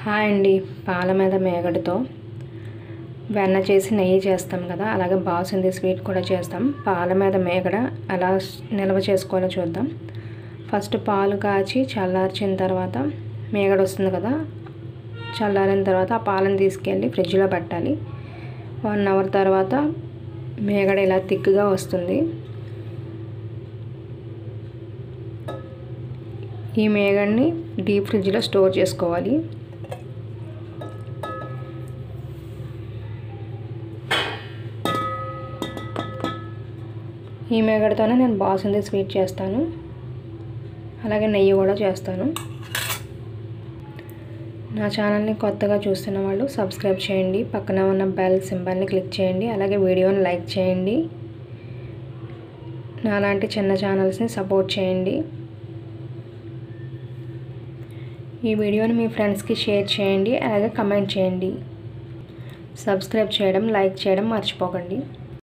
Hi అండి. పాల మీద మేగడతో వెన్న చేసి నెయ్యి చేస్తాం కదా, అలాగే బాసుంది స్వీట్ కూడా చేస్తాం. పాల మీద మేగడ ఎలా నిల్వ చేసుకోవాలో చూద్దాం. ఫస్ట్ పాలు కాచి చల్లార్చిన తర్వాత మేగడ వస్తుంది కదా, చల్లారిన తర్వాత ఆ పాలను తీసుకెళ్ళి ఫ్రిడ్జ్లో పెట్టాలి. 1 అవర్ తర్వాత మేగడ ఇలా థిక్గా వస్తుంది. ఈ మేగడని డీప్ ఫ్రిడ్జ్లో స్టోర్ చేసుకోవాలి. ఈ మేగడతోనే నేను బాసుంది స్వీట్ చేస్తాను, అలాగే నెయ్యి కూడా చేస్తాను. నా ఛానల్ని కొత్తగా చూస్తున్న వాళ్ళు సబ్స్క్రైబ్ చేయండి, పక్కన ఉన్న బెల్ సింబల్ని క్లిక్ చేయండి, అలాగే వీడియోని లైక్ చేయండి. నాలాంటి చిన్న ఛానల్స్ని సపోర్ట్ చేయండి. ఈ వీడియోని మీ ఫ్రెండ్స్కి షేర్ చేయండి, అలాగే కమెంట్ చేయండి. సబ్స్క్రైబ్ చేయడం, లైక్ చేయడం మర్చిపోకండి.